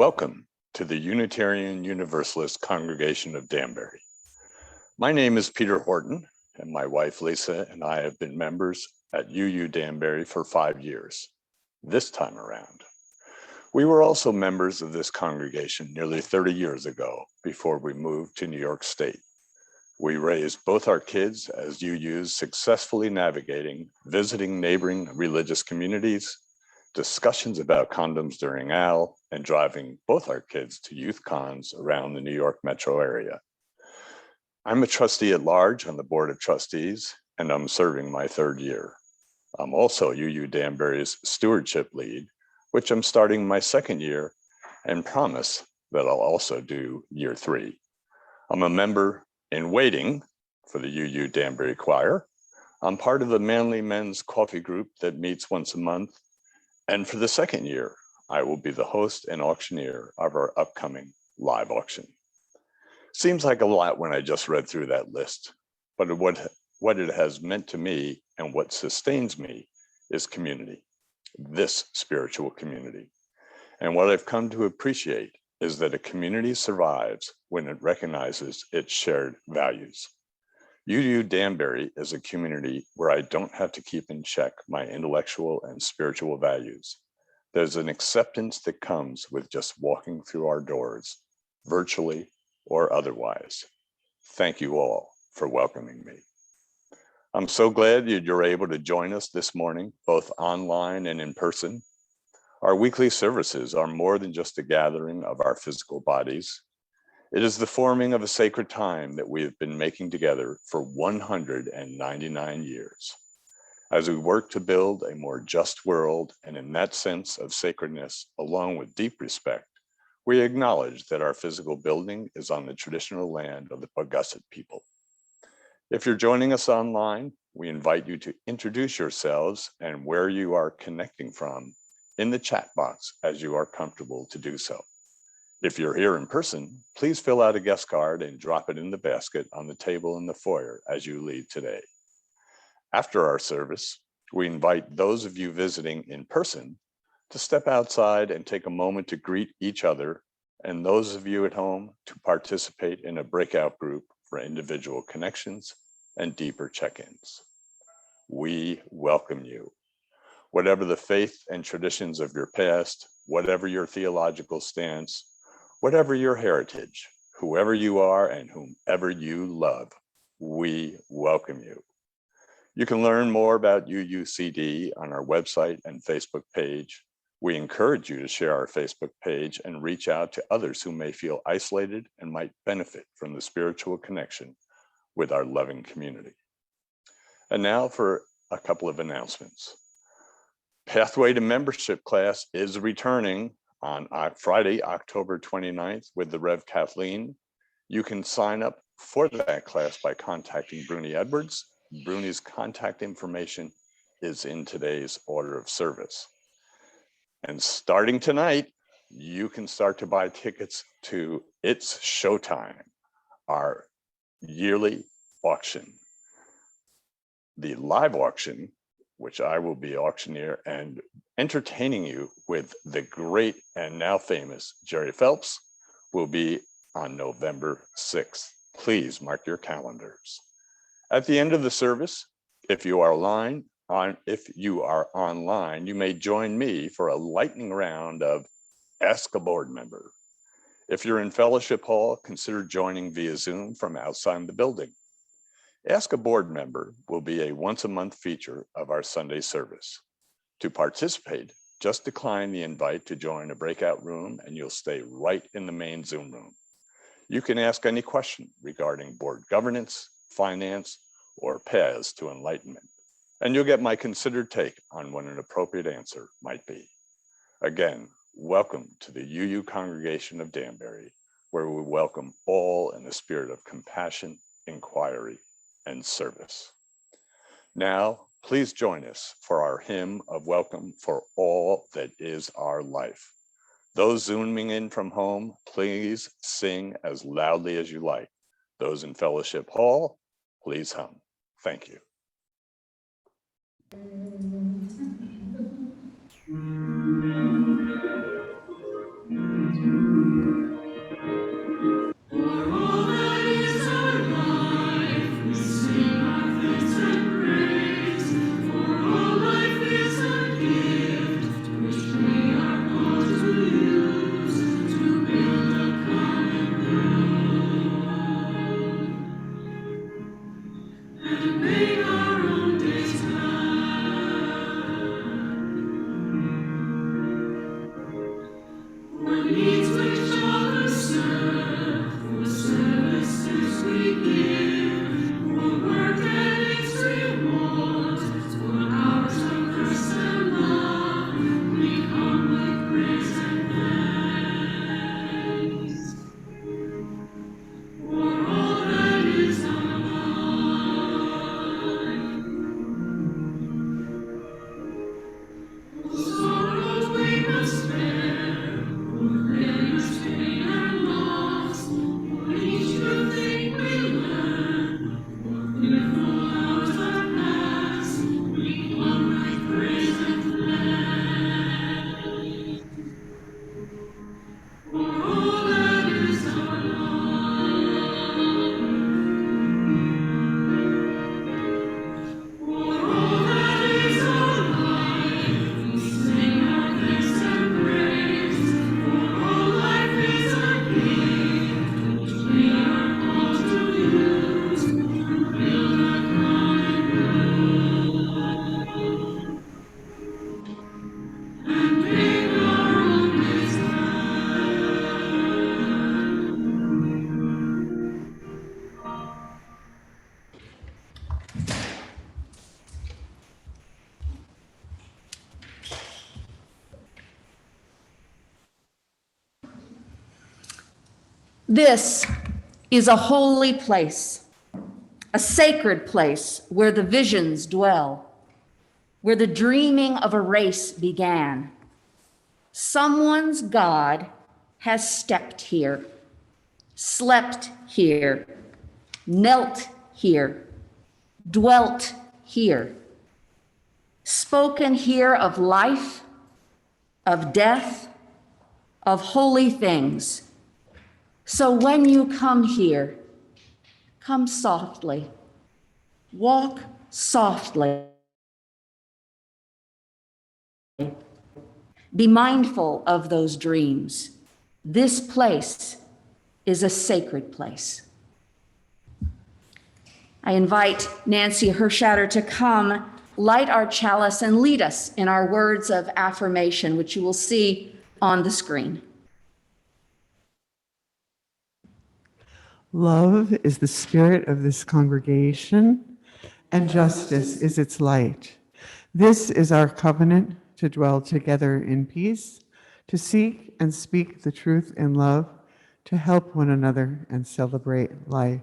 Welcome to the Unitarian Universalist Congregation of Danbury. My name is Peter Horton, and my wife Lisa and I have been members at UU Danbury for 5 years, this time around. We were also members of this congregation nearly 30 years ago before we moved to New York State. We raised both our kids as UUs successfully navigating, visiting neighboring religious communities, discussions about condoms during AL, and driving both our kids to youth cons around the New York metro area. I'm a trustee at large on the Board of Trustees, and I'm serving my 3rd year. I'm also UU Danbury's stewardship lead, which I'm starting my 2nd year and promise that I'll also do year 3. I'm a member in waiting for the UU Danbury Choir. I'm part of the Manly Men's Coffee Group that meets once a month. And for the 2nd year, I will be the host and auctioneer of our upcoming live auction. Seems like a lot when I just read through that list, but what it has meant to me and what sustains me is community, this spiritual community. And what I've come to appreciate is that a community survives when it recognizes its shared values. UU Danbury is a community where I don't have to keep in check my intellectual and spiritual values. There's an acceptance that comes with just walking through our doors, virtually or otherwise. Thank you all for welcoming me. I'm so glad you're able to join us this morning, both online and in person. Our weekly services are more than just a gathering of our physical bodies. It is the forming of a sacred time that we have been making together for 199 years. As we work to build a more just world, and in that sense of sacredness, along with deep respect, we acknowledge that our physical building is on the traditional land of the Paugussett people. If you're joining us online, we invite you to introduce yourselves and where you are connecting from in the chat box as you are comfortable to do so. If you're here in person, please fill out a guest card and drop it in the basket on the table in the foyer as you leave today. After our service, we invite those of you visiting in person to step outside and take a moment to greet each other, and those of you at home to participate in a breakout group for individual connections and deeper check-ins. We welcome you. Whatever the faith and traditions of your past, whatever your theological stance, whatever your heritage, whoever you are and whomever you love, we welcome you. You can learn more about UUCD on our website and Facebook page. We encourage you to share our Facebook page and reach out to others who may feel isolated and might benefit from the spiritual connection with our loving community. And now for a couple of announcements. Pathway to Membership class is returning on Friday, October 29th with the Rev. Kathleen. You can sign up for that class by contacting Bruni Edwards. Bruni's contact information is in today's order of service. And starting tonight, you can start to buy tickets to It's Showtime, our yearly auction. The live auction, which I will be auctioneer and entertaining you with the great and now famous Jerry Phelps, will be on November 6th. Please mark your calendars. At the end of the service, if you are online, you may join me for a lightning round of Ask a Board Member. If you're in Fellowship Hall, consider joining via Zoom from outside the building. Ask a Board Member will be a once-a-month feature of our Sunday service. To participate, just decline the invite to join a breakout room and you'll stay right in the main Zoom room. You can ask any question regarding board governance, finance, or paths to enlightenment, and you'll get my considered take on what an appropriate answer might be. Again, welcome to the UU Congregation of Danbury, where we welcome all in the spirit of compassion, inquiry, and service. Now, please join us for our hymn of welcome for all that is our life. Those zooming in from home, please sing as loudly as you like. Those in Fellowship Hall, please hum. Thank you. This is a holy place, a sacred place where the visions dwell, where the dreaming of a race began. Someone's God has stepped here, slept here, knelt here, dwelt here, spoken here of life, of death, of holy things. So when you come here, come softly, walk softly. Be mindful of those dreams. This place is a sacred place. I invite Nancy Herschatter to come, light our chalice, and lead us in our words of affirmation, which you will see on the screen. Love is the spirit of this congregation, and justice is its light. This is our covenant to dwell together in peace, to seek and speak the truth in love, to help one another and celebrate life.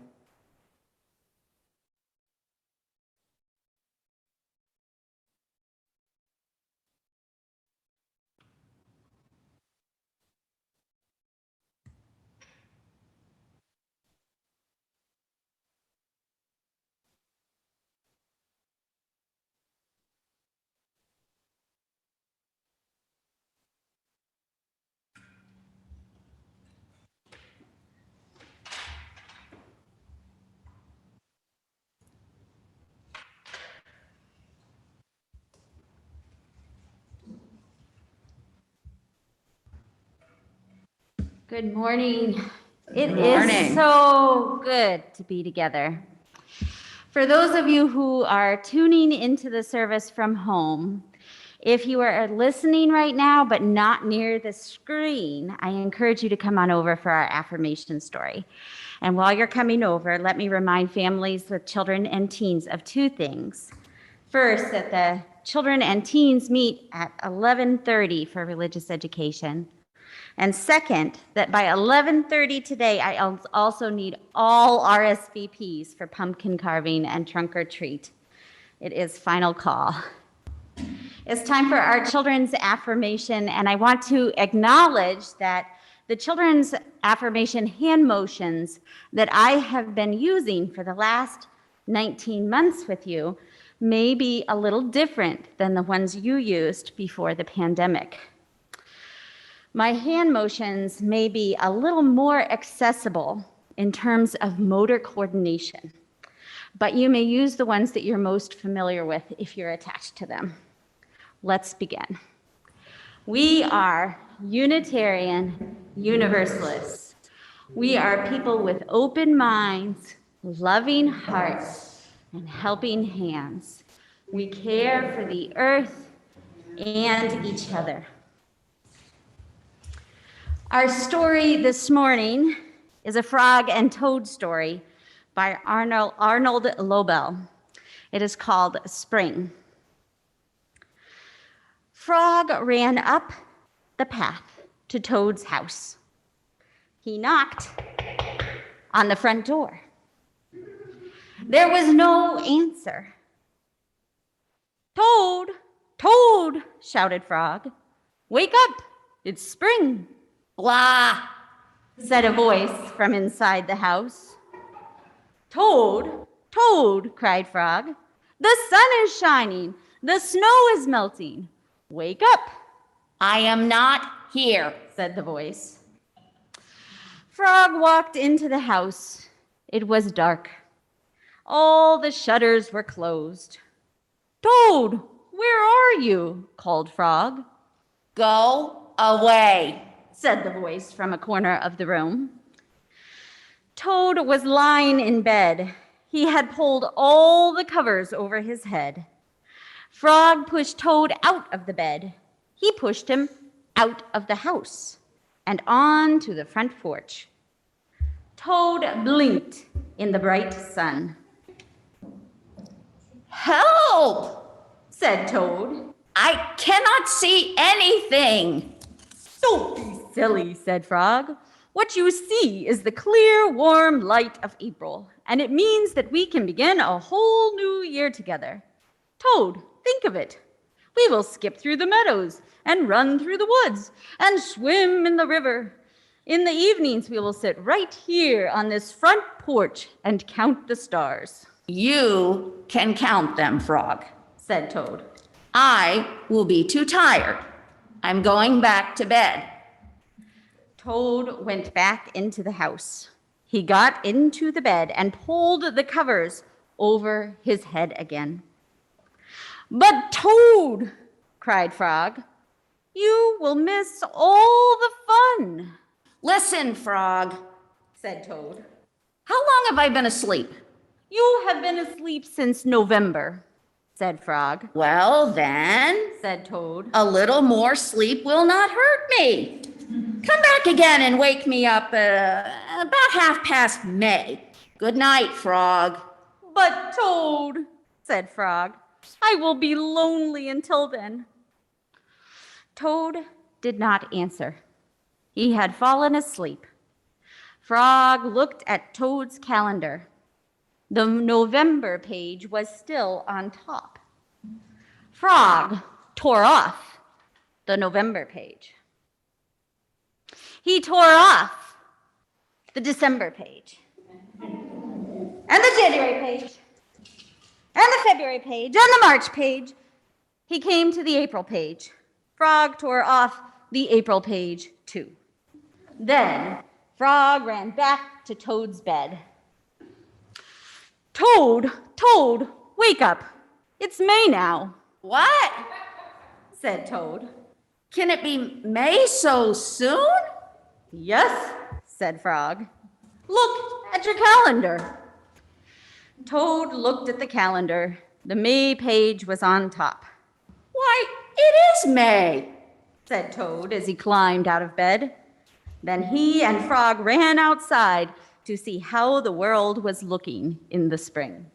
Good morning. It morning. is so good to be together. For those of you who are tuning into the service from home, if you are listening right now but not near the screen, I encourage you to come on over for our affirmation story. And while you're coming over, let me remind families with children and teens of two things. First, that the children and teens meet at 11:30 for religious education. And second, that by 11:30 today, I also need all RSVPs for pumpkin carving and trunk or treat. It is final call. It's time for our children's affirmation, and I want to acknowledge that the children's affirmation hand motions that I have been using for the last 19 months with you may be a little different than the ones you used before the pandemic. My hand motions may be a little more accessible in terms of motor coordination, but you may use the ones that you're most familiar with if you're attached to them. Let's begin. We are Unitarian Universalists. We are people with open minds, loving hearts, and helping hands. We care for the earth and each other. Our story this morning is a frog and toad story by Arnold Lobel. It is called Spring. Frog ran up the path to Toad's house. He knocked on the front door. There was no answer. "Toad, Toad," shouted Frog. "Wake up, it's spring." "Blah," said a voice from inside the house. "Toad, Toad," cried Frog, "the sun is shining, the snow is melting. Wake up." "I am not here," said the voice. Frog walked into the house. It was dark. All the shutters were closed. "Toad, where are you?" called Frog. "Go away," said the voice from a corner of the room. Toad was lying in bed. He had pulled all the covers over his head. Frog pushed Toad out of the bed. He pushed him out of the house and on to the front porch. Toad blinked in the bright sun. "Help!" said Toad. "I cannot see anything." "Don't be silly," said Frog. What you see is the clear, warm light of April, and it means that we can begin a whole new year together. Toad, think of it. We will skip through the meadows and run through the woods and swim in the river. In the evenings, we will sit right here on this front porch and count the stars, You can count them, Frog. said Toad. I will be too tired. I'm going back to bed. Toad went back into the house. He got into the bed and pulled the covers over his head again. But Toad, cried Frog, you will miss all the fun, Listen, Frog. said Toad. How long have I been asleep? You have been asleep since November, said Frog. Well, then, Said Toad. a little more sleep will not hurt me. Come back again and wake me up about May. Good night, Frog. But Toad, said Frog, I will be lonely until then. Toad did not answer. He had fallen asleep. Frog looked at Toad's calendar. The November page was still on top. Frog tore off the November page. He tore off the December page, and the January page, and the February page, and the March page. He came to the April page. Frog tore off the April page too. Then Frog ran back to Toad's bed. Toad, Toad, wake up. It's May now, What? said Toad. Can it be May so soon? Yes, said Frog. Look at your calendar. Toad looked at the calendar. The May page was on top, Why, it is May. said Toad as he climbed out of bed. Then he and Frog ran outside to see how the world was looking in the spring.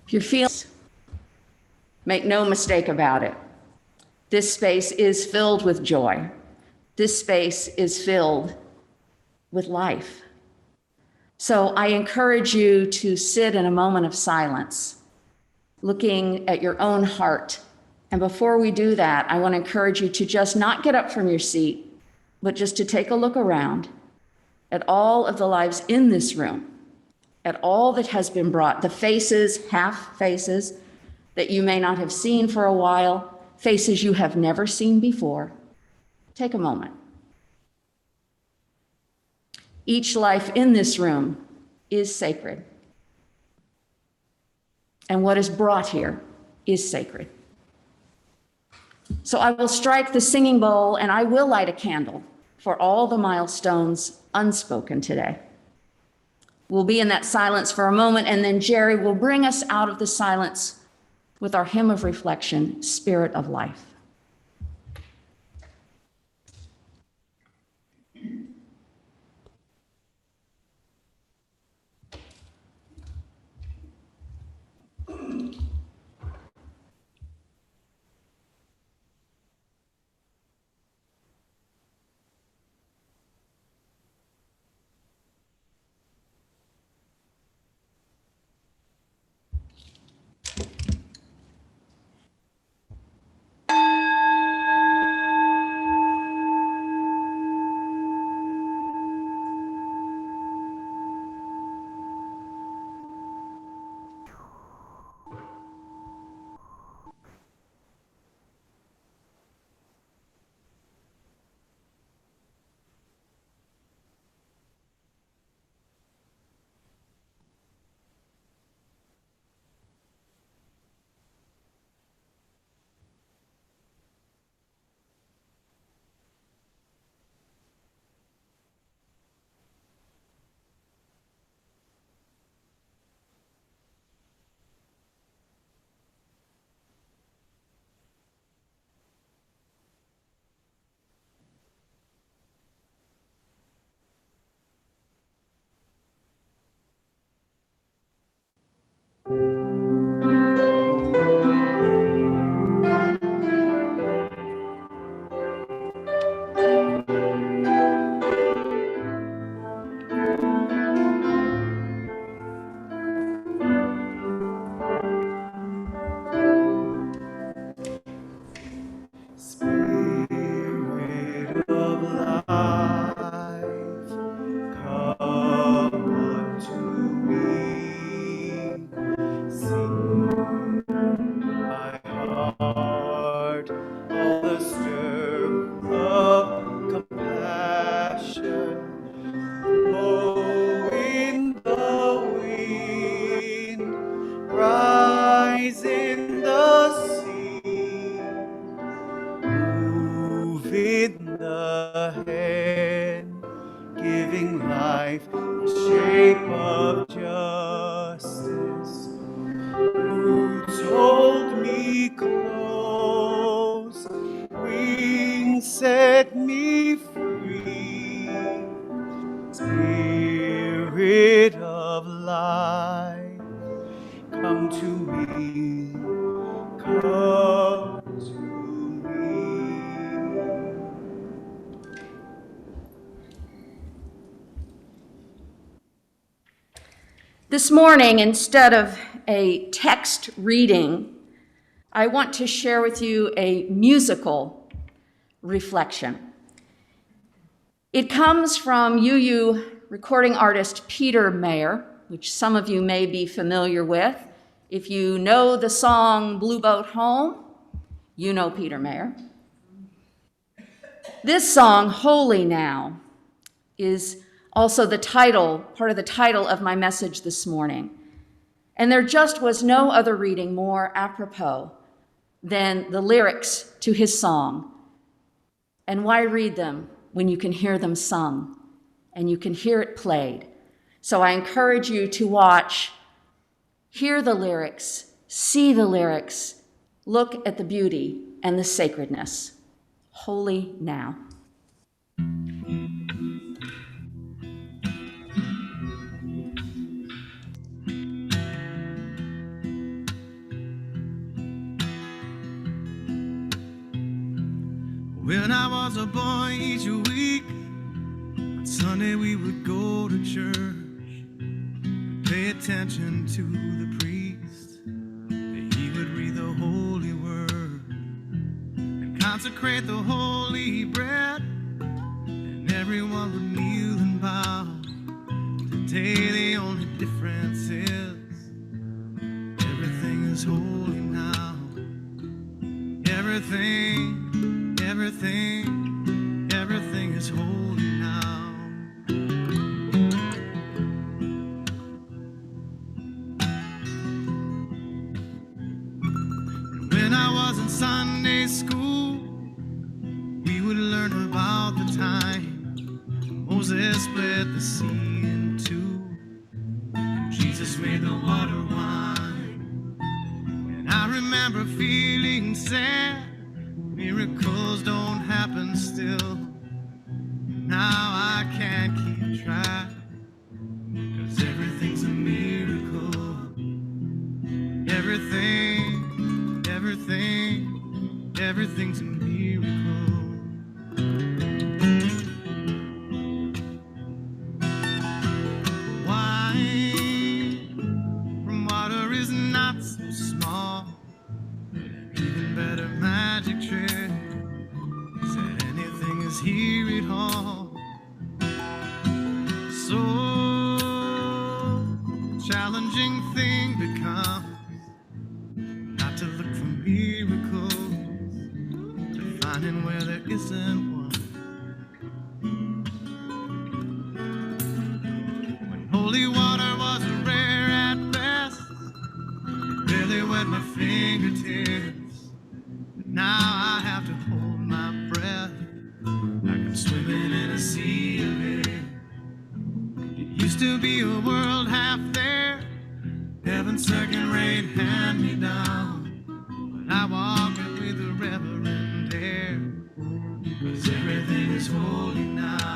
If you're feeling, make no mistake about it. This space is filled with joy. This space is filled with life. So I encourage you to sit in a moment of silence, looking at your own heart. And before we do that, I want to encourage you to just not get up from your seat, but just to take a look around at all of the lives in this room, at all that has been brought, the faces, half faces that you may not have seen for a while, faces you have never seen before. Take a moment. Each life in this room is sacred. And what is brought here is sacred. So I will strike the singing bowl and I will light a candle for all the milestones unspoken today. We'll be in that silence for a moment, and then Jerry will bring us out of the silence with our hymn of reflection, Spirit of Life. come to me, come to me. This morning, instead of a text reading, I want to share with you a musical reflection. It comes from UU recording artist Peter Mayer, which some of you may be familiar with. If you know the song Blue Boat Home, you know Peter Mayer. This song, Holy Now, is also the title, part of the title of my message this morning. And there just was no other reading more apropos than the lyrics to his song. And why read them when you can hear them sung and you can hear it played? So I encourage you to watch, hear the lyrics, see the lyrics, look at the beauty and the sacredness. Holy Now. When I was a boy each week, on Sunday we would go to church, pay attention to the priest. He would read the holy word and consecrate the holy bread, and everyone would kneel and bow. Today the only difference is everything is holy now. Everything is holy now. And when I was in Sunday school, we would learn about the time Moses split the sea in two, and Jesus made the water wine. And I remember feeling sad. Miracles don't happen still. Now I can't keep track, 'cause everything's a miracle. Everything's a miracle. Wine from water is not so small. Even better magic trick said anything is here at all. So challenging thing becomes not to look for miracles, to finding where there isn't one. When holy water was rare at best, it barely wet my fingertips. Now I have to hold my breath, like I'm swimming in a sea of it. It used to be a world half there, heaven's second-rate hand-me-down. But I walk it with a reverent air, 'cause everything is holy now.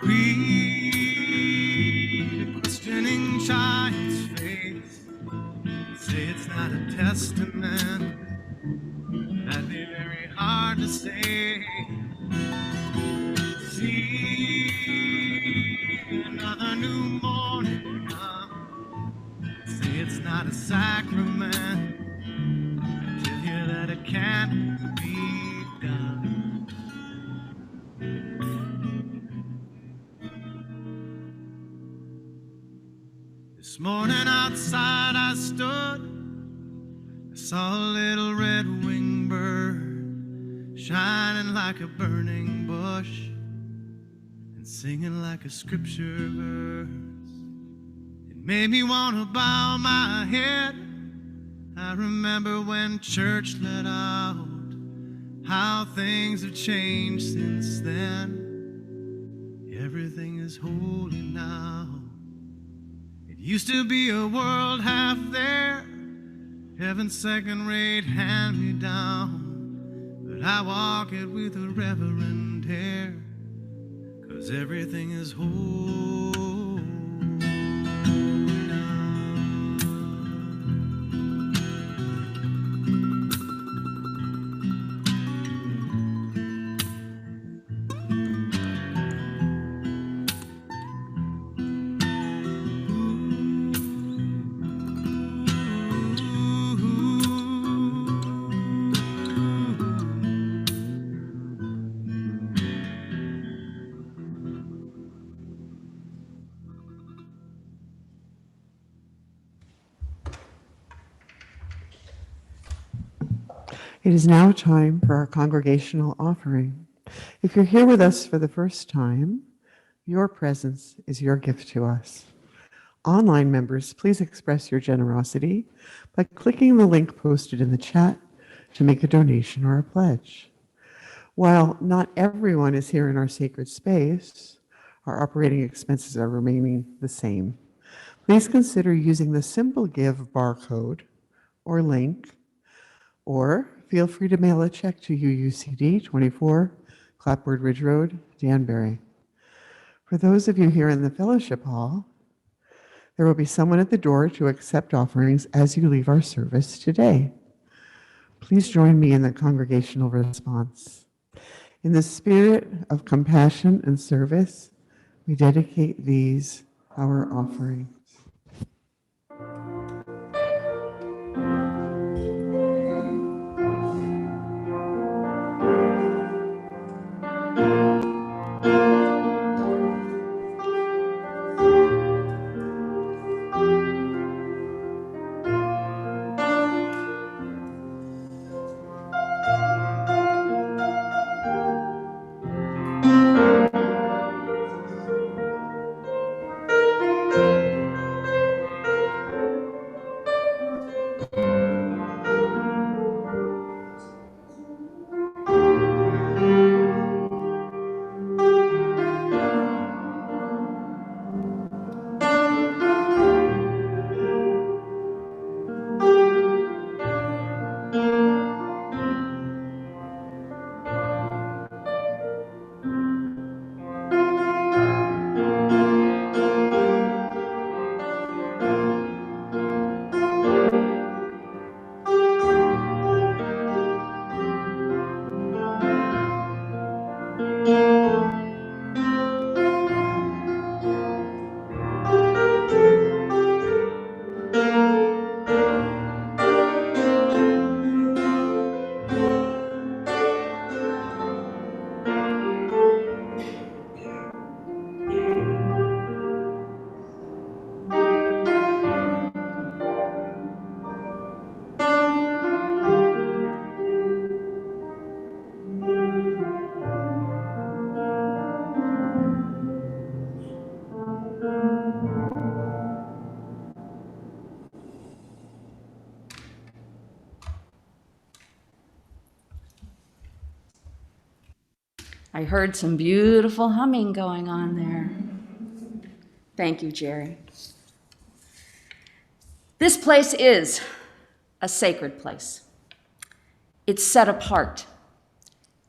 Read a questioning child's face, say it's not a testament. That'd be very hard to say. See another new morning come, say it's not a sacrament. I tell you that it can't be done. This morning outside I stood, I saw a little red-winged bird shining like a burning bush and singing like a scripture verse. It made me want to bow my head I remember when church let out, how things have changed since then. Everything is holy now. It used to be a world half there, heaven's second-rate hand-me-down. But I walk it with a reverent air, 'cause everything is holy now. It is now time for our congregational offering. If you're here with us for the first time, your presence is your gift to us. Online members, please express your generosity by clicking the link posted in the chat to make a donation or a pledge. While not everyone is here in our sacred space, our operating expenses are remaining the same. Please consider using the Simple Give barcode or link, or feel free to mail a check to UUCD 24, Clapboard Ridge Road, Danbury. For those of you here in the fellowship hall, there will be someone at the door to accept offerings as you leave our service today. Please join me in the congregational response. In the spirit of compassion and service, we dedicate these, our offerings. I heard some beautiful humming going on there. Thank you, Jerry. This place is a sacred place. It's set apart.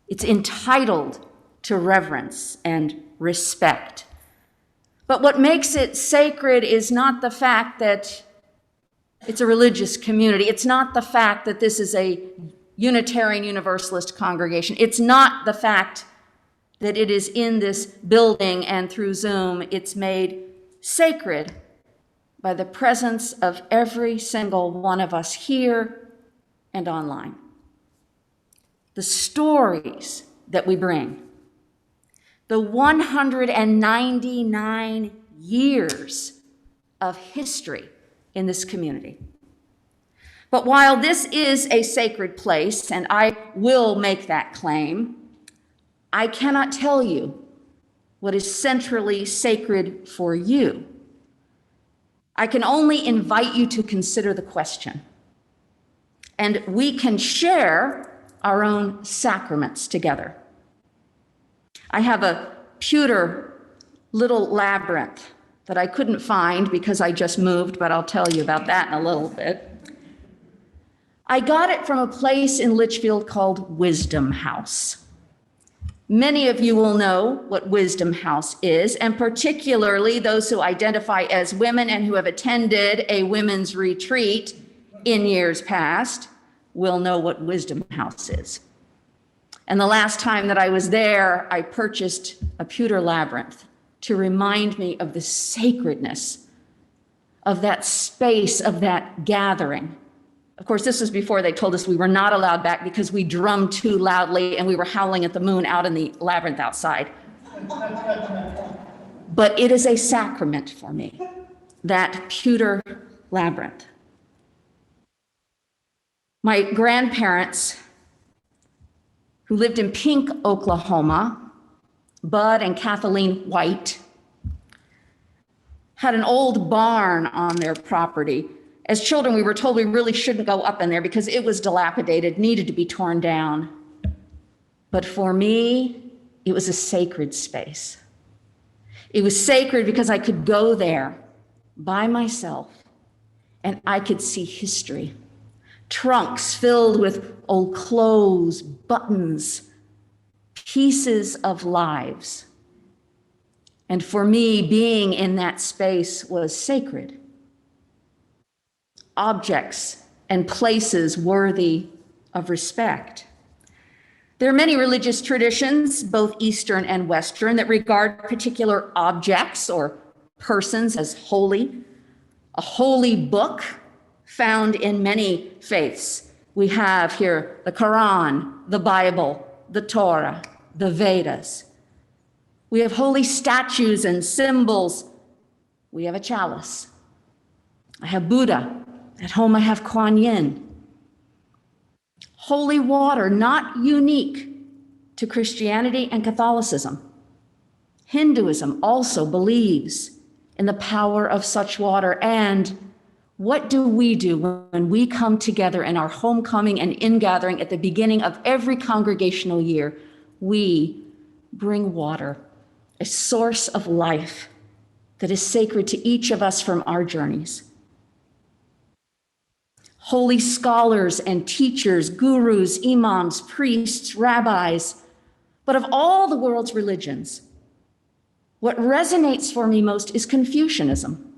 It's entitled to reverence and respect. But what makes it sacred is not the fact that it's a religious community. It's not the fact that this is a Unitarian Universalist congregation. It's not the fact that it is in this building and through Zoom. It's made sacred by the presence of every single one of us here and online. The stories that we bring, the 199 years of history in this community. But while this is a sacred place, and I will make that claim, I cannot tell you what is centrally sacred for you. I can only invite you to consider the question: and we can share our own sacraments together. I have a pewter little labyrinth that I couldn't find because I just moved, but I'll tell you about that in a little bit. I got it from a place in Litchfield called Wisdom House. Many of you will know what Wisdom House is, and particularly those who identify as women and who have attended a women's retreat in years past will know what Wisdom House is. And the last time that I was there, I purchased a pewter labyrinth to remind me of the sacredness of that space, of that gathering. Of course, this was before they told us we were not allowed back because we drummed too loudly and we were howling at the moon out in the labyrinth outside. But it is a sacrament for me, that pewter labyrinth. My grandparents, who lived in Pink, Oklahoma, Bud and Kathleen White, had an old barn on their property. As children, we were told we really shouldn't go up in there because it was dilapidated, needed to be torn down. But for me, it was a sacred space. It was sacred because I could go there by myself and I could see history. Trunks filled with old clothes, buttons, pieces of lives. And for me, being in that space was sacred. Objects and places worthy of respect. There are many religious traditions, both Eastern and Western, that regard particular objects or persons as holy. A holy book found in many faiths. We have here the Quran, the Bible, the Torah, the Vedas. We have holy statues and symbols. We have a chalice. I have Buddha. At home, I have Kuan Yin. Holy water, not unique to Christianity and Catholicism. Hinduism also believes in the power of such water. And what do we do when we come together in our homecoming and ingathering at the beginning of every congregational year? We bring water, a source of life that is sacred to each of us from our journeys. Holy scholars and teachers, gurus, imams, priests, rabbis, but of all the world's religions, what resonates for me most is Confucianism.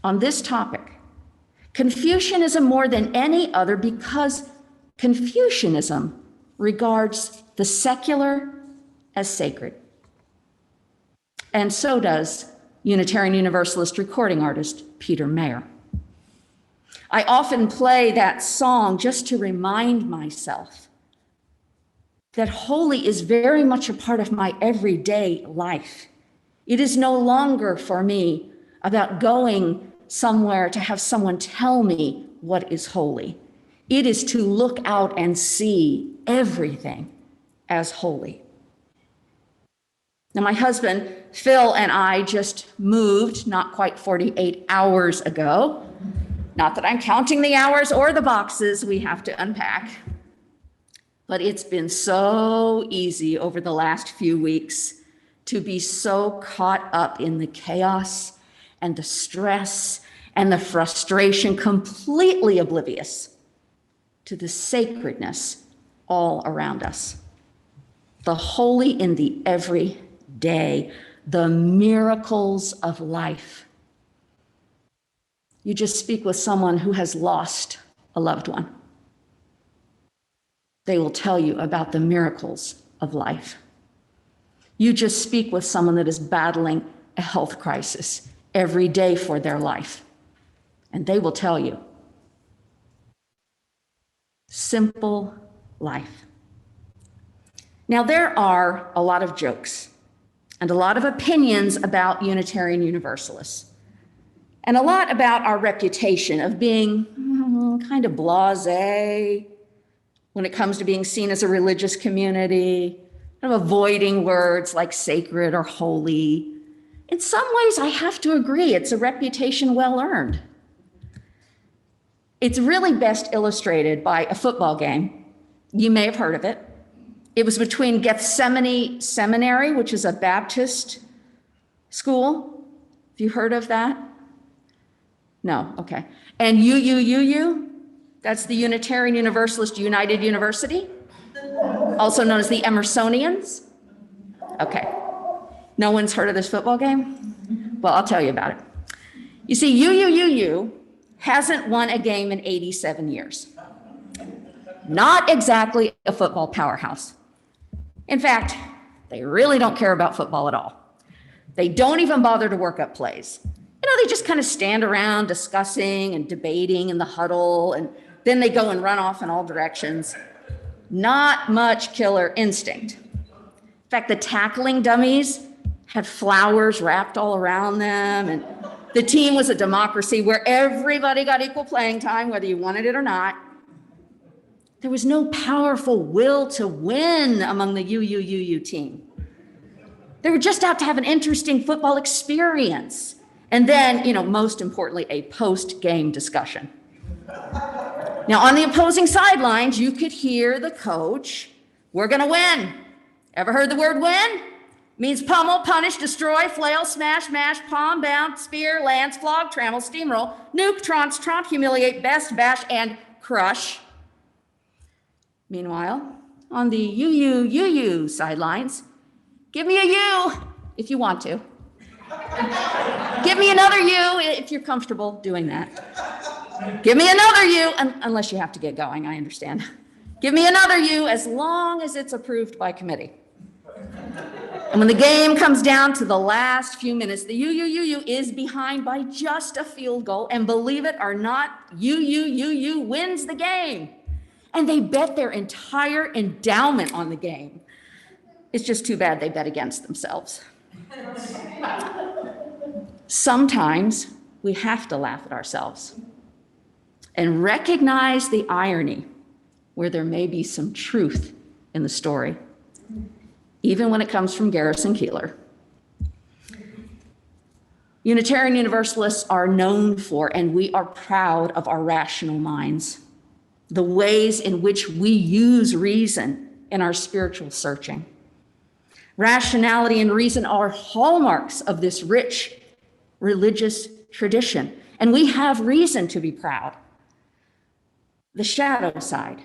On this topic, Confucianism more than any other because Confucianism regards the secular as sacred. And so does Unitarian Universalist recording artist Peter Mayer. I often play that song just to remind myself that holy is very much a part of my everyday life. It is no longer for me about going somewhere to have someone tell me what is holy. It is to look out and see everything as holy. Now, my husband, Phil, and I just moved not quite 48 hours ago. Not that I'm counting the hours or the boxes we have to unpack, but it's been so easy over the last few weeks to be so caught up in the chaos and the stress and the frustration, completely oblivious to the sacredness all around us. The holy in the everyday, the miracles of life. You just speak with someone who has lost a loved one. They will tell you about the miracles of life. You just speak with someone that is battling a health crisis every day for their life, and they will tell you. Simple life. Now, there are a lot of jokes and a lot of opinions about Unitarian Universalists. And a lot about our reputation of being kind of blasé when it comes to being seen as a religious community, kind of avoiding words like sacred or holy. In some ways, I have to agree, it's a reputation well earned. It's really best illustrated by a football game. You may have heard of it. It was between Gethsemane Seminary, which is a Baptist school. Have you heard of that? No, okay. And UU, that's the Unitarian Universalist United University, also known as the Emersonians. Okay. No one's heard of this football game? Well, I'll tell you about it. You see, UU hasn't won a game in 87 years. Not exactly a football powerhouse. In fact, they really don't care about football at all. They don't even bother to work up plays. They just kind of stand around discussing and debating in the huddle, and then they go and run off in all directions. Not much killer instinct. In fact, the tackling dummies had flowers wrapped all around them, and the team was a democracy where everybody got equal playing time, whether you wanted it or not. There was no powerful will to win among the UU team. They were just out to have an interesting football experience. And then, most importantly, a post-game discussion. Now, on the opposing sidelines, you could hear the coach, "We're going to win." Ever heard the word win? Means pummel, punish, destroy, flail, smash, mash, palm, bounce, spear, lance, flog, trammel, steamroll, nuke, trounce, tromp, humiliate, best, bash, and crush. Meanwhile, on the UU sidelines, give me a U if you want to. Give me another U if you're comfortable doing that. Give me another U, unless you have to get going, I understand. Give me another U as long as it's approved by committee. And when the game comes down to the last few minutes, the UU is behind by just a field goal, and believe it or not, UU wins the game. And they bet their entire endowment on the game. It's just too bad they bet against themselves. Sometimes we have to laugh at ourselves and recognize the irony where there may be some truth in the story, even when it comes from Garrison Keillor. Unitarian Universalists are known for, and we are proud of, our rational minds, the ways in which we use reason in our spiritual searching. Rationality and reason are hallmarks of this rich religious tradition, and we have reason to be proud. The shadow side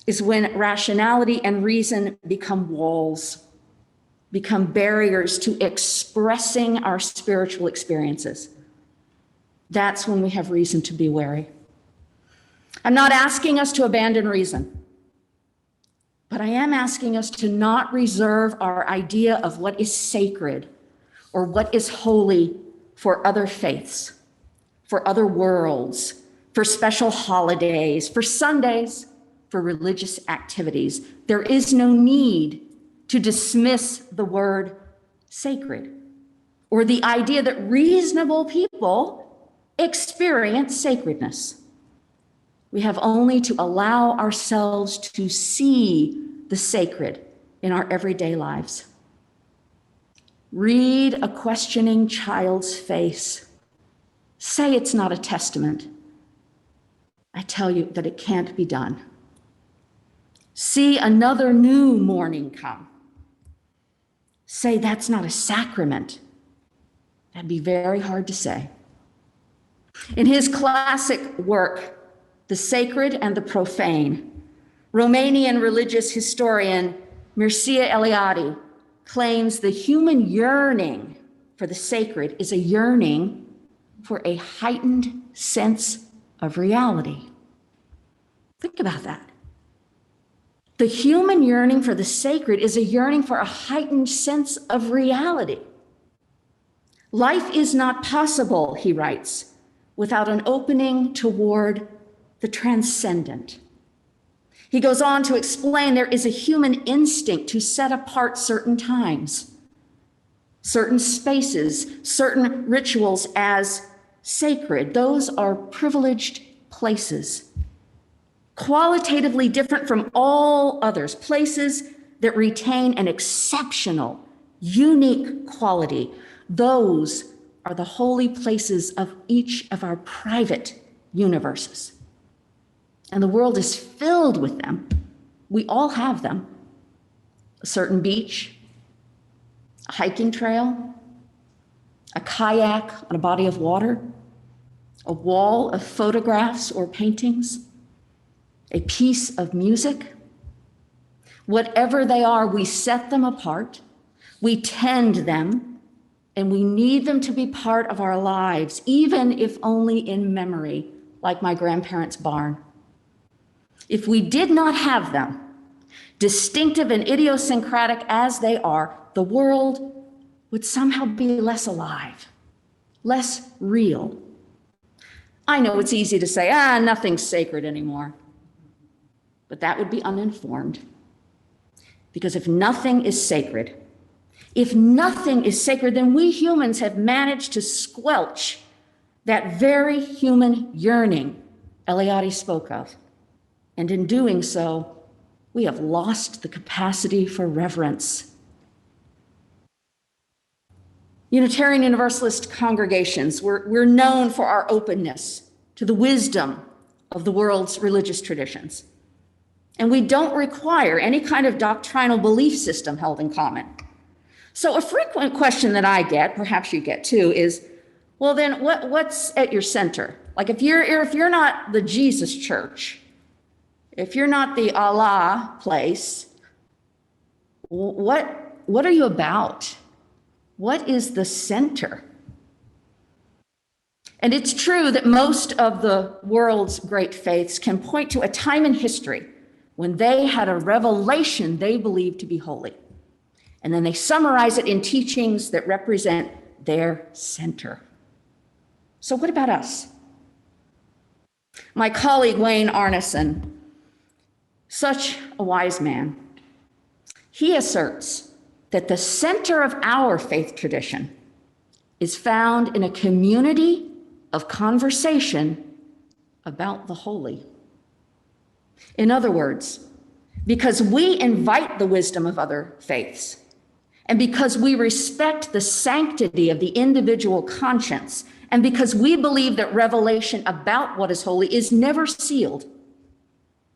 is when rationality and reason become walls, become barriers to expressing our spiritual experiences. That's when we have reason to be wary. I'm not asking us to abandon reason, but I am asking us to not reserve our idea of what is sacred or what is holy for other faiths, for other worlds, for special holidays, for Sundays, for religious activities. There is no need to dismiss the word sacred or the idea that reasonable people experience sacredness. We have only to allow ourselves to see the sacred in our everyday lives. Read a questioning child's face. Say it's not a testament. I tell you that it can't be done. See another new morning come. Say that's not a sacrament. That'd be very hard to say. In his classic work, The Sacred and the Profane, Romanian religious historian Mircea Eliade claims the human yearning for the sacred is a yearning for a heightened sense of reality. Think about that. The human yearning for the sacred is a yearning for a heightened sense of reality. Life is not possible, he writes, without an opening toward the transcendent. He goes on to explain there is a human instinct to set apart certain times, certain spaces, certain rituals as sacred. Those are privileged places, qualitatively different from all others, places that retain an exceptional, unique quality. Those are the holy places of each of our private universes. And the world is filled with them. We all have them. A certain beach, a hiking trail, a kayak on a body of water, a wall of photographs or paintings, a piece of music. Whatever they are, we set them apart, we tend them, and we need them to be part of our lives, even if only in memory, like my grandparents' barn. If we did not have them, distinctive and idiosyncratic as they are, the world would somehow be less alive, less real. I know it's easy to say, nothing's sacred anymore. But that would be uninformed. Because if nothing is sacred, then we humans have managed to squelch that very human yearning Eliade spoke of. And in doing so, we have lost the capacity for reverence. Unitarian Universalist congregations, we're known for our openness to the wisdom of the world's religious traditions. And we don't require any kind of doctrinal belief system held in common. So a frequent question that I get, perhaps you get too, is, well, then what's at your center? Like if you're not the Jesus church, if you're not the Allah place, what are you about? What is the center? And it's true that most of the world's great faiths can point to a time in history when they had a revelation they believed to be holy. And then they summarize it in teachings that represent their center. So what about us? My colleague Wayne Arneson, such a wise man, he asserts that the center of our faith tradition is found in a community of conversation about the holy. In other words, because we invite the wisdom of other faiths, and because we respect the sanctity of the individual conscience, and because we believe that revelation about what is holy is never sealed,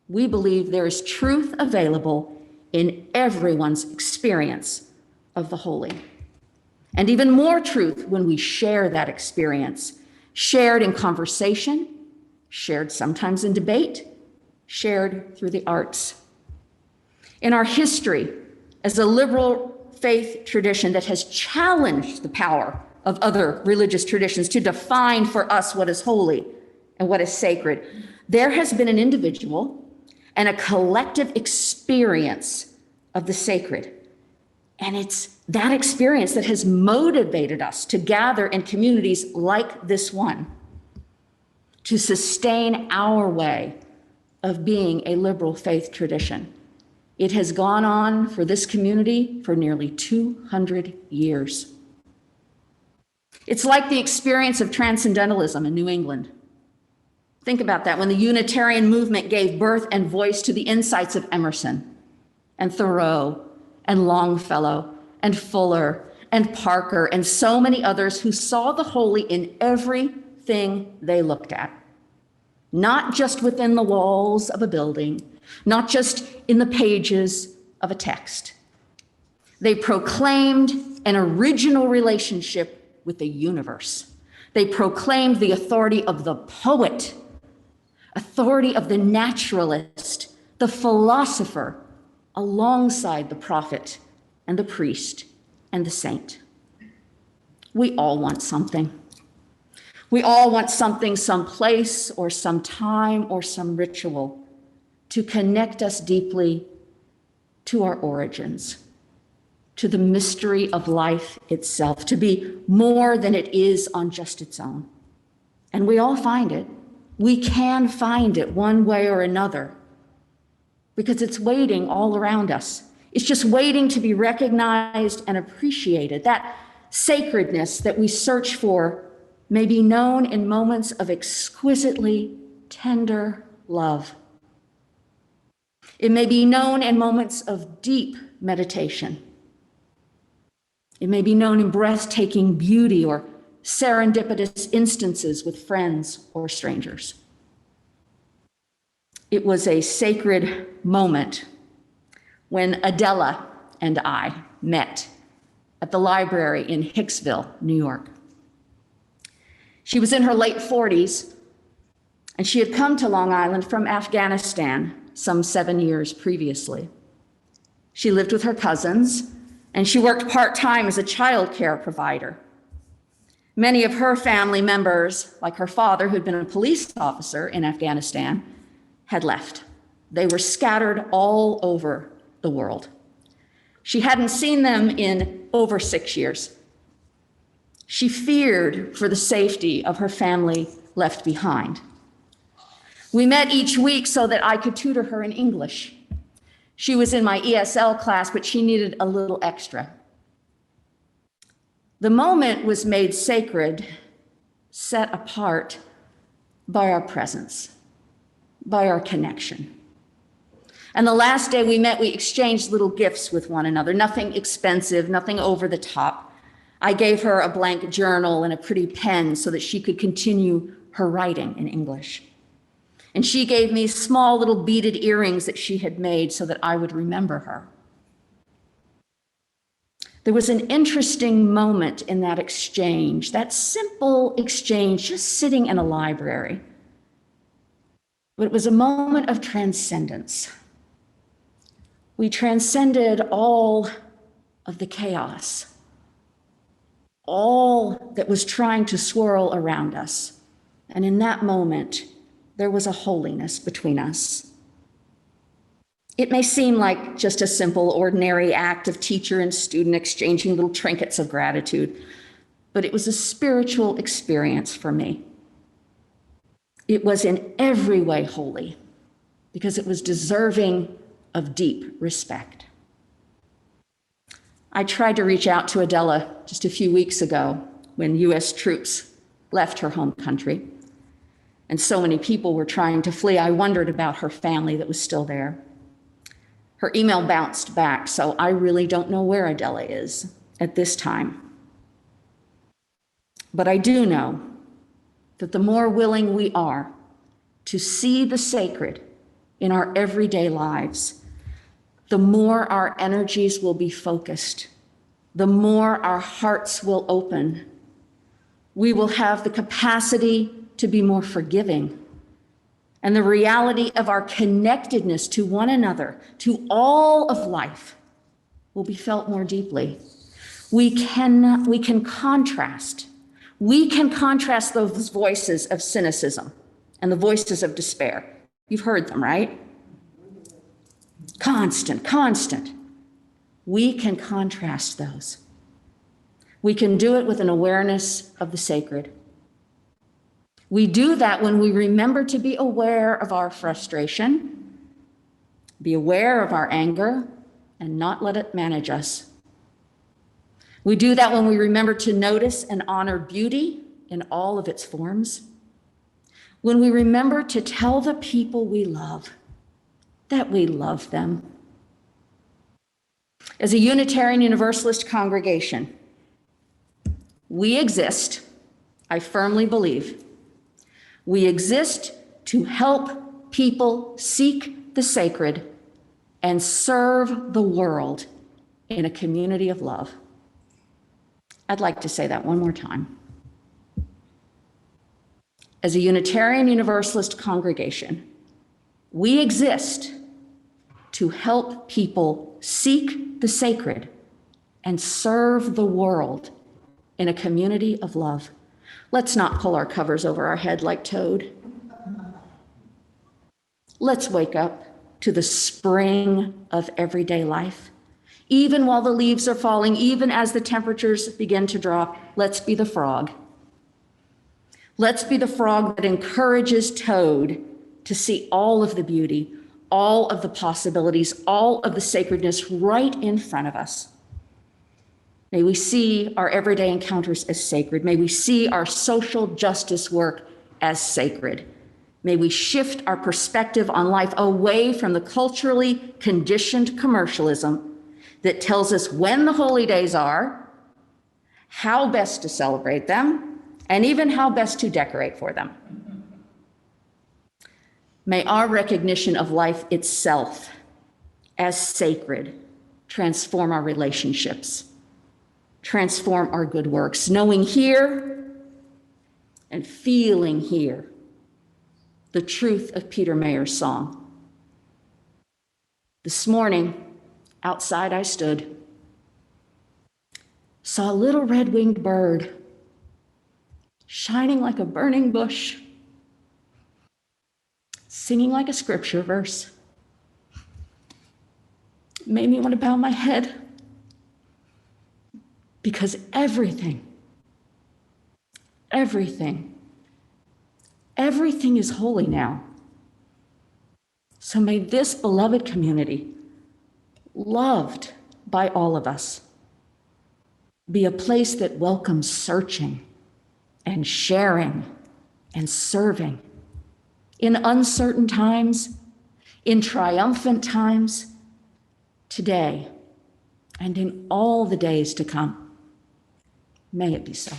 we believe there is truth available in everyone's experience of the holy. And even more truth when we share that experience, shared in conversation, shared sometimes in debate, shared through the arts. In our history, as a liberal faith tradition that has challenged the power of other religious traditions to define for us what is holy and what is sacred, there has been an individual and a collective experience of the sacred. And it's that experience that has motivated us to gather in communities like this one, to sustain our way of being a liberal faith tradition. It has gone on for this community for nearly 200 years. It's like the experience of transcendentalism in New England. Think about that, when the Unitarian movement gave birth and voice to the insights of Emerson and Thoreau and Longfellow and Fuller and Parker and so many others who saw the holy in everything they looked at. Not just within the walls of a building, not just in the pages of a text. They proclaimed an original relationship with the universe. They proclaimed the authority of the poet, authority of the naturalist, the philosopher, alongside the prophet and the priest and the saint. We all want something. We all want something, some place or some time or some ritual to connect us deeply to our origins, to the mystery of life itself, to be more than it is on just its own. And we all find it. We can find it one way or another because it's waiting all around us. It's just waiting to be recognized and appreciated. That sacredness that we search for may be known in moments of exquisitely tender love. It may be known in moments of deep meditation. It may be known in breathtaking beauty or serendipitous instances with friends or strangers. It was a sacred moment when Adela and I met at the library in Hicksville, New York. She was in her late 40s, and she had come to Long Island from Afghanistan some 7 years previously. She lived with her cousins, and she worked part-time as a child care provider. Many of her family members, like her father, who'd been a police officer in Afghanistan, had left. They were scattered all over the world. She hadn't seen them in over 6 years. She feared for the safety of her family left behind. We met each week so that I could tutor her in English. She was in my ESL class, but she needed a little extra. The moment was made sacred, set apart by our presence, by our connection. And the last day we met, we exchanged little gifts with one another, nothing expensive, nothing over the top. I gave her a blank journal and a pretty pen so that she could continue her writing in English. And she gave me small little beaded earrings that she had made so that I would remember her. There was an interesting moment in that exchange, that simple exchange, just sitting in a library. But it was a moment of transcendence. We transcended all of the chaos, all that was trying to swirl around us. And in that moment, there was a holiness between us. It may seem like just a simple, ordinary act of teacher and student exchanging little trinkets of gratitude, but it was a spiritual experience for me. It was in every way holy because it was deserving of deep respect. I tried to reach out to Adela just a few weeks ago when US troops left her home country, and so many people were trying to flee. I wondered about her family that was still there. Her email bounced back, so I really don't know where Adela is at this time. But I do know that the more willing we are to see the sacred in our everyday lives, the more our energies will be focused, the more our hearts will open. We will have the capacity to be more forgiving. And the reality of our connectedness to one another, to all of life, will be felt more deeply. We can contrast those voices of cynicism and the voices of despair. You've heard them, right? Constant. We can contrast those. We can do it with an awareness of the sacred. We do that when we remember to be aware of our frustration, be aware of our anger, and not let it manage us. We do that when we remember to notice and honor beauty in all of its forms. When we remember to tell the people we love that we love them. As a Unitarian Universalist congregation, we exist, I firmly believe, we exist to help people seek the sacred and serve the world in a community of love. I'd like to say that one more time. As a Unitarian Universalist congregation, we exist to help people seek the sacred and serve the world in a community of love. Let's not pull our covers over our head like Toad. Let's wake up to the spring of everyday life. Even while the leaves are falling, even as the temperatures begin to drop, let's be the frog. Let's be the frog that encourages Toad to see all of the beauty, all of the possibilities, all of the sacredness right in front of us. May we see our everyday encounters as sacred. May we see our social justice work as sacred. May we shift our perspective on life away from the culturally conditioned commercialism that tells us when the holy days are, how best to celebrate them, and even how best to decorate for them. May our recognition of life itself as sacred transform our relationships, transform our good works, knowing here and feeling here the truth of Peter Mayer's song. This morning, outside I stood, saw a little red-winged bird shining like a burning bush, singing like a scripture verse. It made me want to bow my head because everything is holy now. So may this beloved community, loved by all of us, be a place that welcomes searching and sharing and serving in uncertain times, in triumphant times, today, and in all the days to come. May it be so.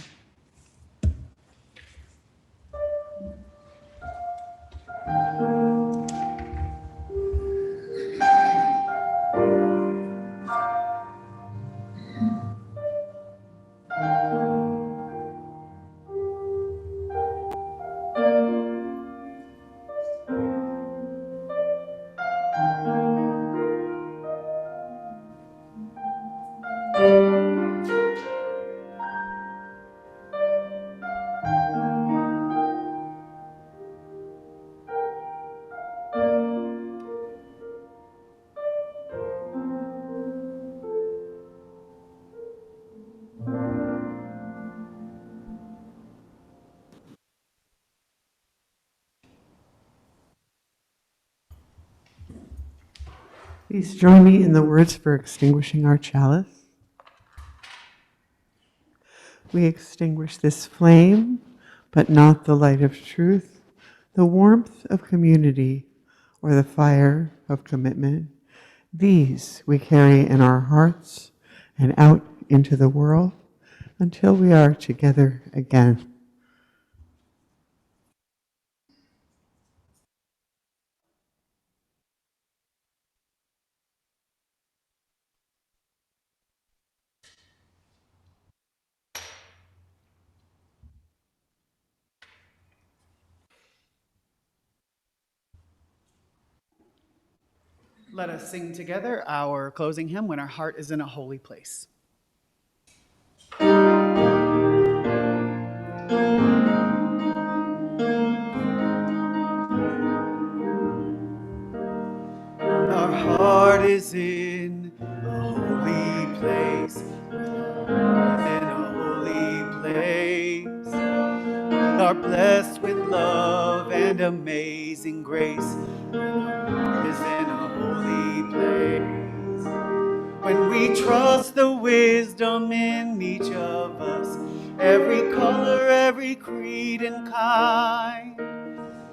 Please join me in the words for extinguishing our chalice. We extinguish this flame, but not the light of truth, the warmth of community, or the fire of commitment. These we carry in our hearts and out into the world until we are together again. Let us sing together our closing hymn, When Our Heart is in a Holy Place. Our heart is in a holy place, in a holy place. We are blessed with love and amazing grace, is in a holy place. When we trust the wisdom in each of us, every color, every creed and kind,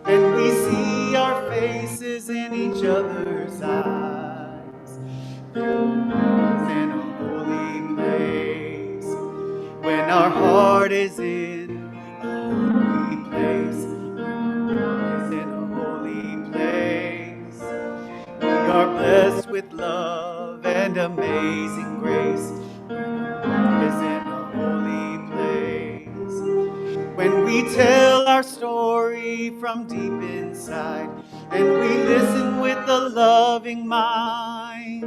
and we see our faces in each other's eyes, in a holy place. When our heart is in a holy place, is in a holy place. We are blessed with love and amazing grace, is in a holy place. When we tell our story from deep inside, and we listen with a loving mind,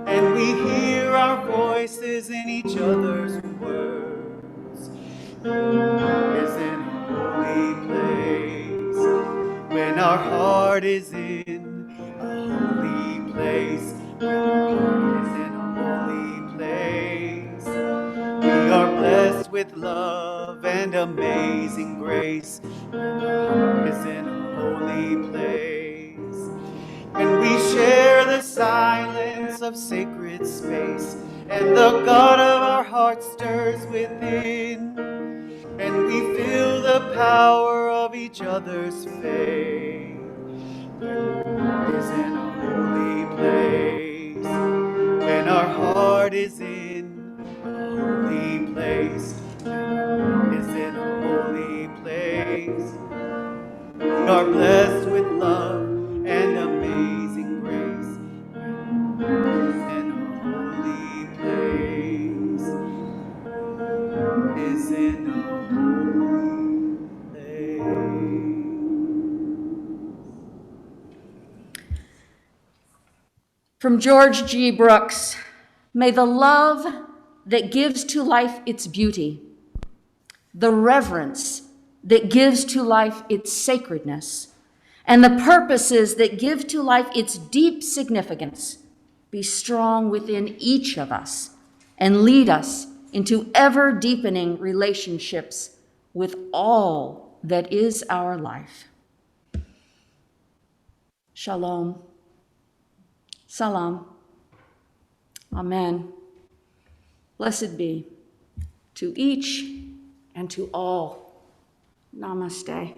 and we hear our voices in each other's words, is in a holy place. When our heart is in a holy place, when our heart is in a holy place, we are blessed with love and amazing grace, when our heart is in a holy place. When we share the silence of sacred space, and the God of our heart stirs within, and we feel the power of each other's faith, is in a holy place. When our heart is in a holy place, is in a holy place. We are blessed with love From George G. Brooks, may the love that gives to life its beauty, the reverence that gives to life its sacredness, and the purposes that give to life its deep significance be strong within each of us and lead us into ever deepening relationships with all that is our life. Shalom. Salam. Amen. Blessed be to each and to all. Namaste.